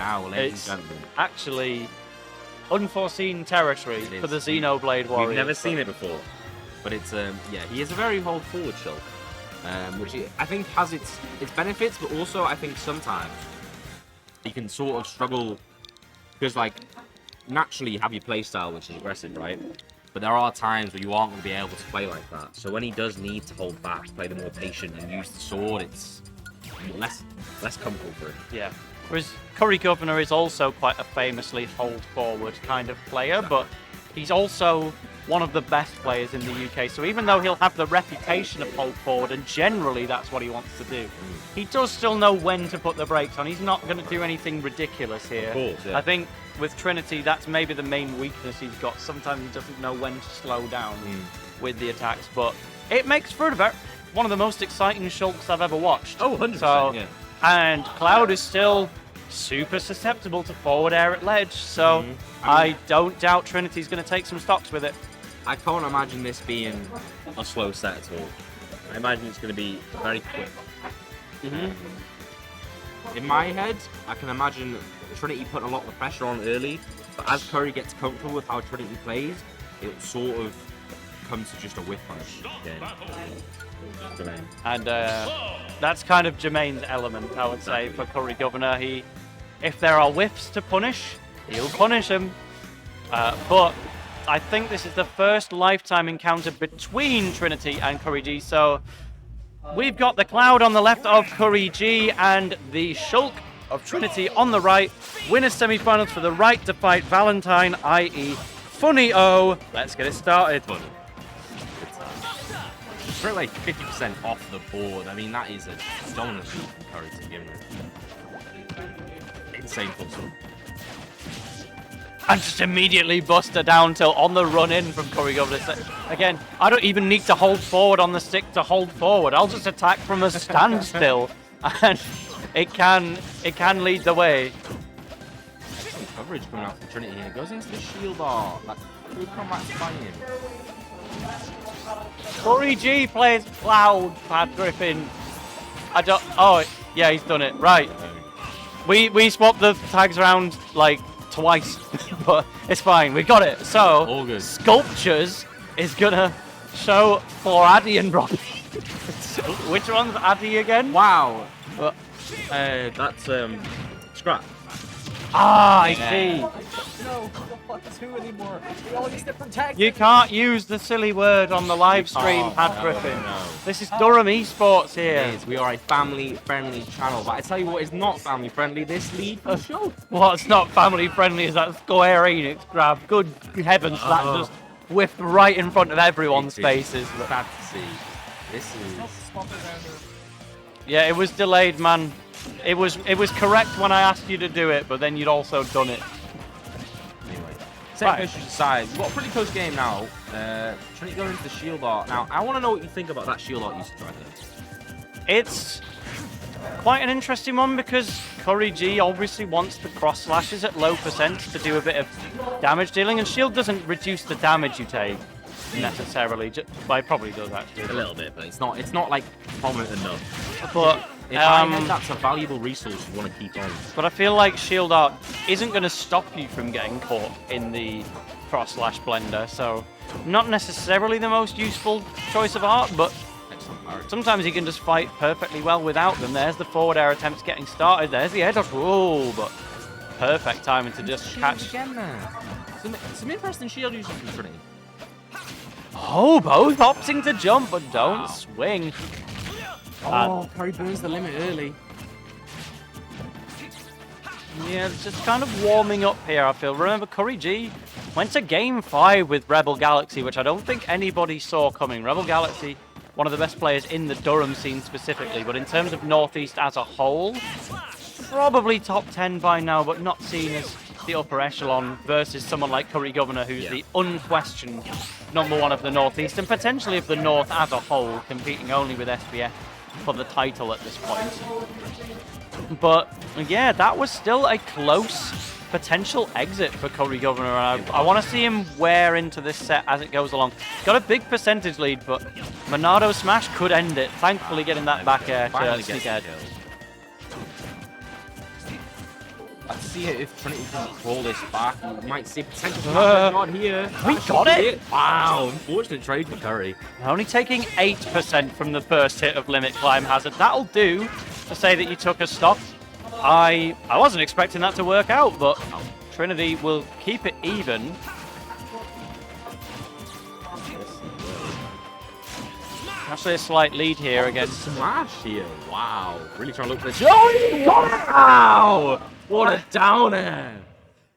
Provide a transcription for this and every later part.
now, ladies and gentlemen. Actually unforeseen territory for the Xenoblade Warriors. We've never seen it before. But it's, yeah, he is a very hold-forward Shulk. Which I think has its benefits, but also I think sometimes you can sort of struggle because, like, naturally you have your playstyle, which is aggressive, right? But there are times where you aren't going to be able to play like that. So when he does need to hold back, play the more patient and use the sword, it's less comfortable for him. Yeah. Whereas CurryGovernor is also quite a famously hold-forward kind of player, but he's also one of the best players in the UK. So even though he'll have the reputation of hold forward, and generally that's what he wants to do, he does still know when to put the brakes on. He's not going to do anything ridiculous here. Of course, yeah. I think with Trinity, that's maybe the main weakness he's got. Sometimes he doesn't know when to slow down with the attacks, but it makes for one of the most exciting Shulks I've ever watched. Oh, 100%, so, yeah. And Cloud is still super susceptible to forward air at ledge, so I don't doubt Trinity's going to take some stocks with it. I can't imagine this being a slow set at all. I imagine it's going to be very quick. In my head, I can imagine Trinity putting a lot of pressure on early, but as Curry gets comfortable with how Trinity plays, it'll sort of come to just a whiff punch. And that's kind of Jermaine's element, I would say, for CurryGovernor. If there are whiffs to punish, he'll punish them. But I think this is the first lifetime encounter between Trinity and CurryG. So we've got the Cloud on the left of CurryG and the Shulk of Trinity on the right. Winners semi-finals for the right to fight Valentine, i.e. Funny O. Let's get it started. It's for like 50% off the board. I mean, that is a dominant lead from Curry to begin with. Insane puzzle. And just immediately buster down tilt on the run in from CurryGovernor. Again, I don't even need to hold forward on the stick to hold forward. I'll just attack from a standstill, and it can lead the way. Coverage coming out from Trinity here. Goes into the shield art. That's good combat by him. CurryG plays Cloud, Pad Griffin. Oh, yeah, he's done it. Right. We swapped the tags around, like, twice, but it's fine. We got it. So, all good. Sculptures is gonna show for Addy and Robbie. Which one's Addy again? Wow. That's Scrap. Ah, I see. No, not two anymore. We all use different tags. You can't use the silly word on the live stream, Pad Griffin. No. This is Durham Esports here. It is. We are a family-friendly channel, but I tell you what is not family-friendly, this lead for sure. What's not family-friendly is that Square Enix grab. Good heavens, that just whiffed right in front of everyone's faces. Bad to see. This is... Yeah, it was delayed, man. It was correct when I asked you to do it, but then you'd also done it. Anyway, set issues aside, we've got a pretty close game now. Trying to go into the shield art. Now, I want to know what you think about that shield art usage right there. It's quite an interesting one because CurryG obviously wants the cross slashes at low percent to do a bit of damage dealing, and shield doesn't reduce the damage you take necessarily. Well, it probably does actually. A little bit, but it's not like prominent enough. But if I think that's a valuable resource you want to keep on. But I feel like shield art isn't going to stop you from getting caught in the cross slash blender, so not necessarily the most useful choice of art, but sometimes you can just fight perfectly well without them. There's the forward air attempts getting started. There's the air dodge. Whoa, but perfect timing to just catch. Again there. Some interesting shield usage from Trinity. Oh, both opting to jump, but don't swing. Oh, Curry burns the limit early. Yeah, it's just kind of warming up here, I feel. Remember, CurryG went to Game 5 with Rebel Galaxy, which I don't think anybody saw coming. Rebel Galaxy, one of the best players in the Durham scene specifically, but in terms of Northeast as a whole, probably top 10 by now, but not seen as the upper echelon versus someone like CurryGovernor, who's the unquestioned #1 of the Northeast, and potentially of the North as a whole, competing only with SBF for the title at this point. But yeah, that was still a close potential exit for CurryGovernor, and I want to see him wear into this set as it goes along. Got a big percentage lead, but Monado Smash could end it. Thankfully getting that back air to sneak ahead. see it if Trinity can crawl this back. We might see potential shot here. We got it! Wow, unfortunate trade for Curry. Only taking 8% from the first hit of Limit Climb Hazard. That'll do to say that you took a stock. I wasn't expecting that to work out, but Trinity will keep it even. Actually, a slight lead here again. Smash here. Wow. Really trying to look for the Joey. Wow. What a downer.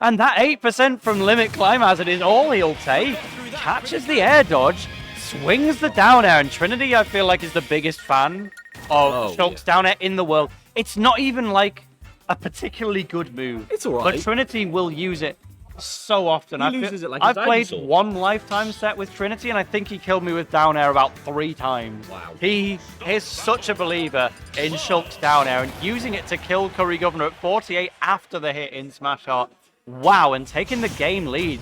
And that 8% from Limit Climb Hazard is all he'll take. Catches the air dodge, swings the down air, and Trinity, I feel like, is the biggest fan of Shulk's down air in the world. It's not even like a particularly good move. It's alright. But Trinity will use it so often. He loses it like I've a played dinosaur. one lifetime set with Trinity, and I think he killed me with down air about 3 times. Wow. He is such a believer in Shulk's down air, and using it to kill CurryGovernor at 48 after the hit in Smash Art. Wow, and taking the game lead.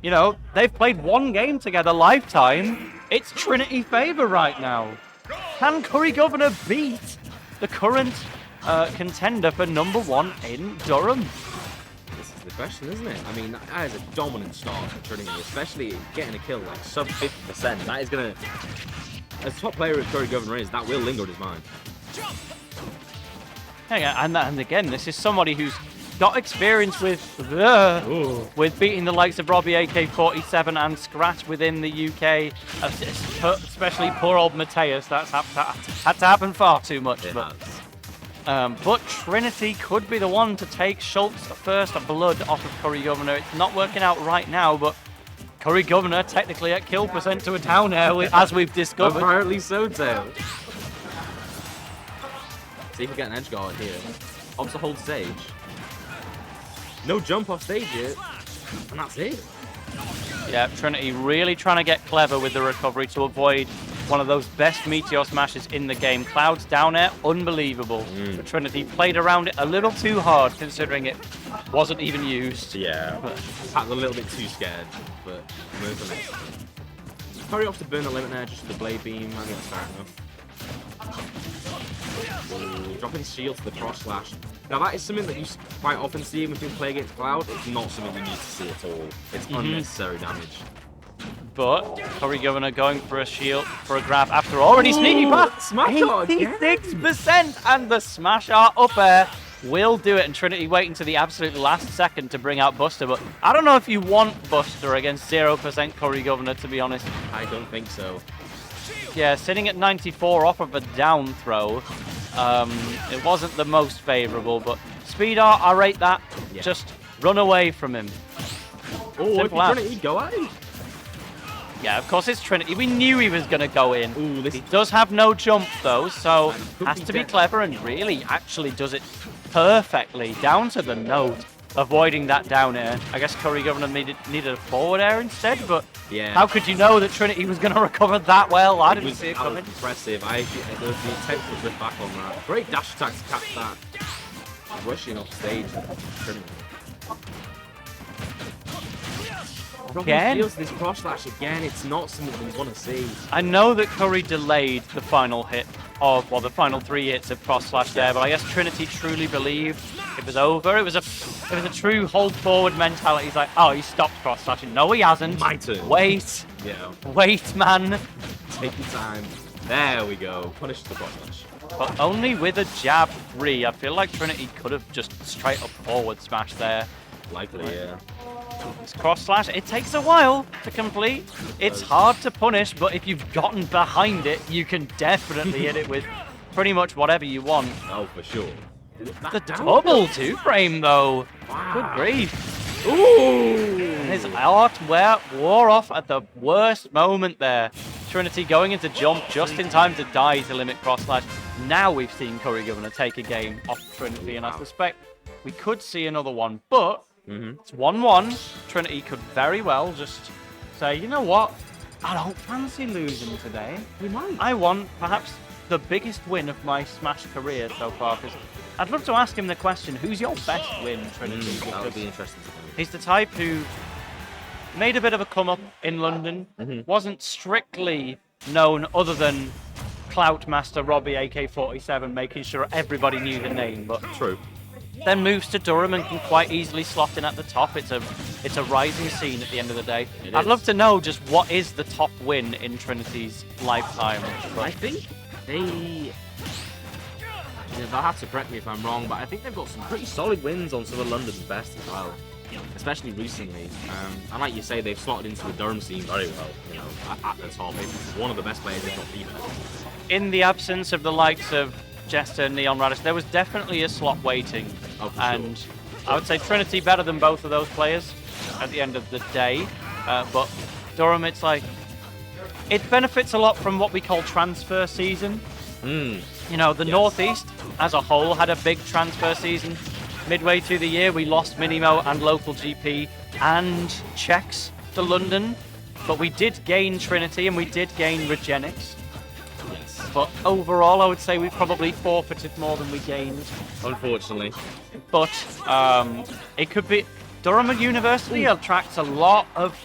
You know, they've played one game together lifetime. It's Trinity favor right now. Can CurryGovernor beat the current contender for #1 in Durham? This is the question, isn't it? I mean, that is a dominant start for Trinity, especially getting a kill like sub 50%. That is going to, as top player as CurryGovernor is, that will linger in his mind. Yeah, and again, this is somebody who's got experience with beating the likes of Robbie AK-47 and Scratch within the UK, especially poor old Mateus. That's had to happen far too much. But Trinity could be the one to take Schultz first blood off of CurryGovernor. It's not working out right now, but CurryGovernor technically at kill percent to a down air, as we've discovered. Apparently so, Tail. See if we get an edge guard here. Opts to hold stage. No jump off stage yet, and that's it. Yeah, Trinity really trying to get clever with the recovery to avoid one of those best Meteor smashes in the game. Cloud's down air, unbelievable. But Trinity played around it a little too hard, considering it wasn't even used. Yeah, perhaps a little bit too scared, but moving it. Curry opts to burn the limit there just with the blade beam. I think that's fair enough. Ooh, dropping shield to the cross slash. Now that is something that you quite often see when people play against Cloud. It's not something you need to see at all. It's unnecessary damage. But CurryGovernor going for a shield, for a grab after already sneaking past. Smash art again. 86%, and the Smash Art up air will do it. And Trinity waiting to the absolute last second to bring out Buster. But I don't know if you want Buster against 0% CurryGovernor, to be honest. I don't think so. Yeah, sitting at 94 off of a down throw. It wasn't the most favorable, but speed art, I rate that. Yeah. Just run away from him. Oh, if Trinity go at him. Yeah, of course it's Trinity. We knew he was going to go in. Ooh, He does have no jump though, so has to be clever and really actually does it perfectly, down to the note, avoiding that down air. I guess CurryGovernor needed a forward air instead, but yeah. How could you know that Trinity was going to recover that well? I didn't see it coming. Impressive. The attempt was just back on that. Great dash attack to catch that. Rushing off stage. Again? Feels this cross slash again. It's not something we want to see. I know that Curry delayed the final hit of, well, the final 3 hits of cross slash there, but I guess Trinity truly believed it was over. It was a true hold forward mentality. He's like, oh, he stopped cross slashing. No, he hasn't. My turn. Wait. Yeah. Wait, man. Taking time. There we go. Punish the cross slash. But only with a jab 3. I feel like Trinity could have just straight up forward smash there. Likely, yeah. This cross slash, it takes a while to complete. It's hard to punish, but if you've gotten behind it, you can definitely hit it with pretty much whatever you want. Oh, for sure. The double 2-frame, though. Wow. Good grief. Ooh! His art wore off at the worst moment there. Trinity going into jump just in time to die to limit cross slash. Now we've seen CurryGovernor take a game off Trinity, and I suspect we could see another one, but it's 1-1. Trinity could very well just say, you know what? I don't fancy losing today. We might. I want perhaps the biggest win of my Smash career so far. Because I'd love to ask him the question, who's your best win, Trinity? That would be interesting to know. He's the type who made a bit of a come up in London, wasn't strictly known other than Clout Master Robbie AK-47, making sure everybody knew the name, but True. then moves to Durham and can quite easily slot in at the top. It's a rising scene at the end of the day. I'd love to know just what is the top win in Trinity's lifetime. I think they... They'll have to correct me if I'm wrong, but I think they've got some pretty solid wins on some of London's best as well, especially recently. And like you say, they've slotted into the Durham scene very well, at the top. It's one of the best players, if not the best. In the absence of the likes of Jester, Neon Radish, there was definitely a slot waiting. And sure. I would say Trinity better than both of those players at the end of the day. But Durham, it's like, it benefits a lot from what we call transfer season. The Northeast as a whole had a big transfer season. Midway through the year, we lost Minimo and local GP and Czechs to London. But we did gain Trinity and we did gain Regenix. But overall, I would say we probably forfeited more than we gained. Unfortunately. But it could be... Durham University attracts a lot of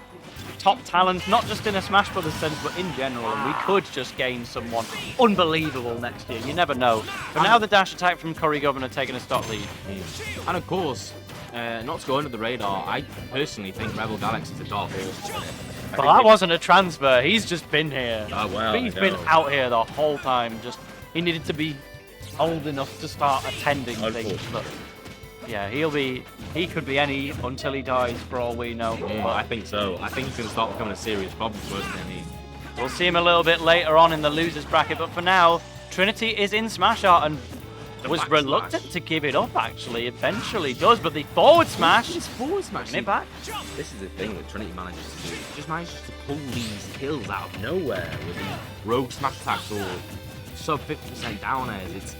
top talent, not just in a Smash Brothers sense, but in general. And we could just gain someone unbelievable next year. You never know. But now the dash attack from CurryGovernor taking a stock lead. And of course, not to go under the radar, I personally think Rebel Galaxy is a dark horse. But that wasn't a transfer. He's just been here. Oh, well, He's been out here the whole time. Just he needed to be old enough to start attending things. But yeah, he could be any until he dies, for all we know. But I think so. I think he's going to start becoming a serious problem for us. We'll see him a little bit later on in the losers bracket. But for now, Trinity is in Smash Art and was reluctant to give it up, actually. Eventually does, but the forward smash. This forward smash. It back. This is the thing that Trinity manages to do. It just manages to pull these kills out of nowhere with the rogue smash attacks or sub 50% down airs.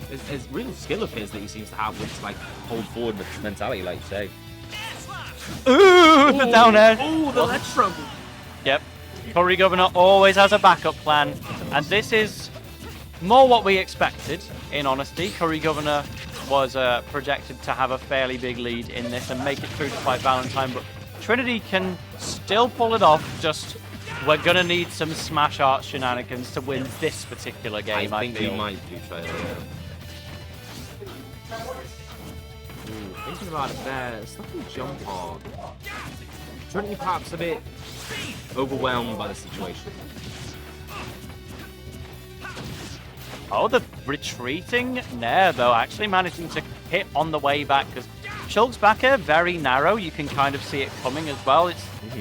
It's real skill of his that he seems to have with like hold forward mentality, like you say. Ooh, the down air. Ooh, the ledge trouble. Yep. CurryGovernor always has a backup plan, and this is more what we expected, in honesty. CurryGovernor was projected to have a fairly big lead in this and make it through to fight Valentine, but Trinity can still pull it off. Just we're going to need some Smash Art shenanigans to win this particular game, I think feel. we might do so, yeah. Thinking about it there, it's not a jump hard. Trinity perhaps a bit overwhelmed by the situation. Oh, the retreating Nair, though, actually managing to hit on the way back, because Shulk's back air, very narrow. You can kind of see it coming as well.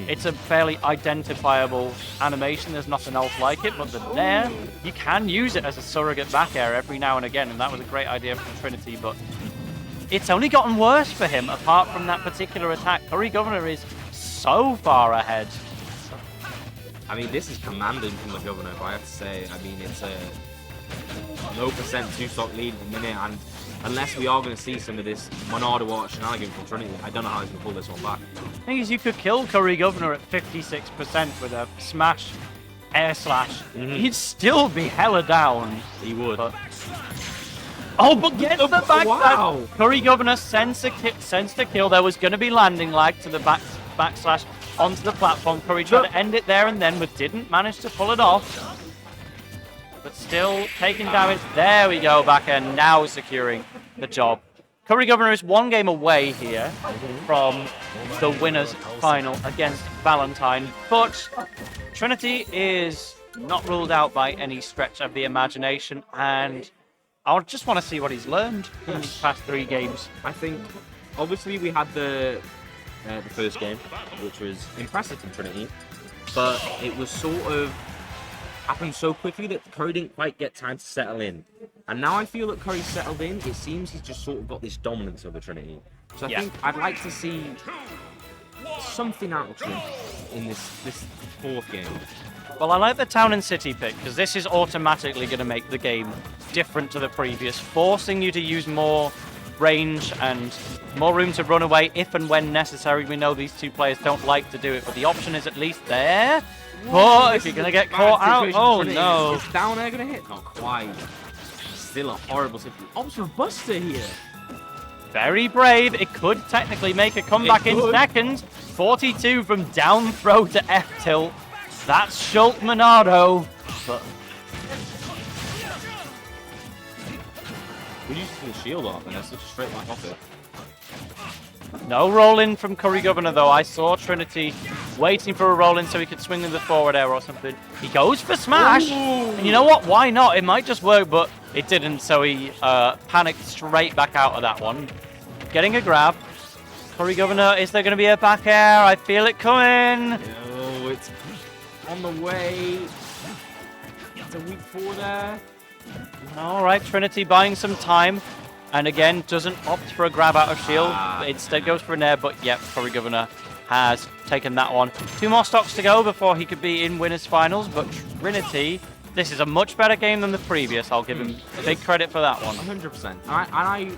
It's a fairly identifiable animation. There's nothing else like it, but the Nair, you can use it as a surrogate back air every now and again, and that was a great idea from Trinity, but it's only gotten worse for him apart from that particular attack. CurryGovernor is so far ahead. I mean, this is commanding from the Governor, if I have to say. I mean, it's a low percent two-stock lead at the minute, and unless we are going to see some of this Monardo Water shenanigans from Trinity, I don't know how he's going to pull this one back. The thing is, you could kill CurryGovernor at 56% with a smash air slash. He'd still be hella down. He would. But gets the back. Wow. CurryGovernor sends the kill. There was going to be landing lag to the backslash onto the platform. Curry tried to end it there and then, but didn't manage to pull it off. But still taking damage. There we go, back end, now securing the job. CurryGovernor is one game away here from the winners final against Valentine, but Trinity is not ruled out by any stretch of the imagination, and I just want to see what he's learned in these past 3 games. I think, obviously, we had the first game, which was impressive from Trinity, but it was sort of happened so quickly that Curry didn't quite get time to settle in. And now I feel that Curry's settled in, it seems he's just sort of got this dominance over Trinity. So I think I'd like to see something out of him in this 4th game. Well, I like the Town and City pick, because this is automatically going to make the game different to the previous, forcing you to use more range and more room to run away if and when necessary. We know these two players don't like to do it, but the option is at least there. But if you're going to get caught out, oh no. Is down air going to hit? Not quite. Still a horrible situation. Option of Buster here. Very brave. It could technically make a comeback in seconds. 42 from down throw to F tilt. That's Shulk Monardo. But We used to shield off, and that's such a straight back off it. No roll-in from CurryGovernor, though. I saw Trinity waiting for a roll-in so he could swing in the forward air or something. He goes for smash! Ooh. And you know what? Why not? It might just work, but it didn't, so he panicked straight back out of that one. Getting a grab. CurryGovernor, is there going to be a back air? I feel it coming. Oh, it's on the way. It's a weak forward air. All right, Trinity buying some time. And again, doesn't opt for a grab out of shield. Instead goes for an air, but yep, CurryGovernor has taken that one. 2 more stocks to go before he could be in winners finals, but Trinity, this is a much better game than the previous. I'll give him big credit for that one. 100%. And I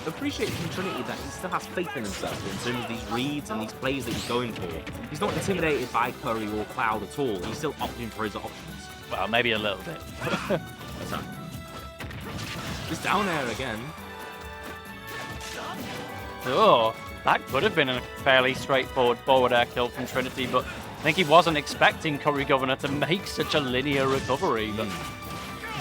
appreciate from Trinity that he still has faith in himself in terms of these reads and these plays that he's going for. He's not intimidated by Curry or Cloud at all. He's still opting for his options. Well, maybe a little bit. So, just down there again. Oh, that could have been a fairly straightforward forward air kill from Trinity, but I think he wasn't expecting CurryGovernor to make such a linear recovery. But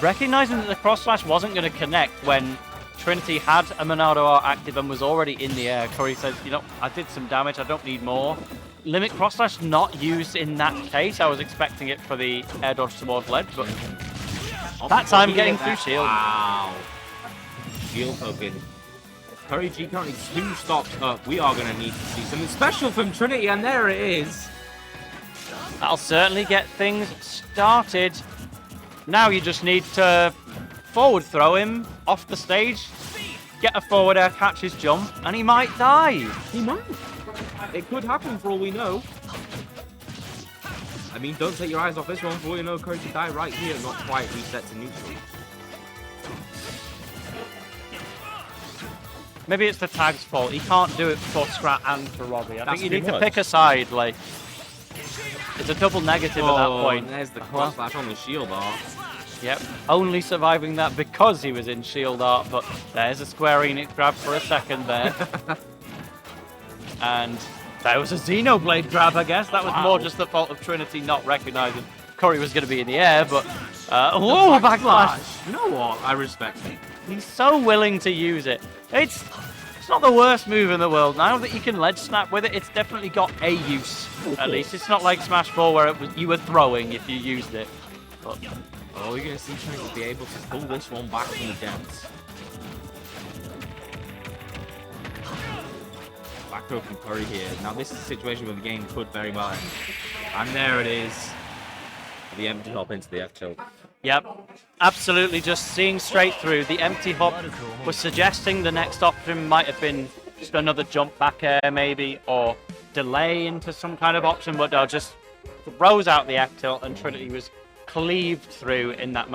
recognizing that the cross slash wasn't going to connect when Trinity had a Monado R active and was already in the air, Curry says, you know, I did some damage, I don't need more. Limit cross slash not used in that case. I was expecting it for the air dodge towards ledge, but that time getting through shield. Wow. Shield poking. Curry G currently 2 stocks up. We are going to need to see something special from Trinity, and there it is. That'll certainly get things started. Now you just need to forward throw him off the stage, get a forward air, catch his jump, and he might die. He might. It could happen for all we know. I mean, don't take your eyes off this one. For all you know, Curry could die right here, not quite reset to neutral. Maybe it's the tag's fault. He can't do it for Scrat and for Robbie. I That's think you need too to much. pick a side. Like, it's a double negative at that point. There's the cross slash on the shield art. Yep, only surviving that because he was in shield art, but there's a Square Enix grab for a second there. And there was a Xenoblade grab, I guess. That was more just the fault of Trinity not recognizing Curry was going to be in the air, but... whoa, backlash! You know what? I respect it. He's so willing to use it. It's not the worst move in the world. Now that you can ledge snap with it, it's definitely got a use. At least it's not like Smash 4 where it was, you were throwing if you used it. But oh, you're going to see Trinity be able to pull this one back from the depths. Back throw from Curry here. Now this is a situation where the game could very well end. And there it is. The empty hop into the F tilt. yep, absolutely just seeing straight through. The empty hop was suggesting the next option might have been just another jump back air maybe, or delay into some kind of option, but no, just throws out the F tilt and Trinity was cleaved through in that moment.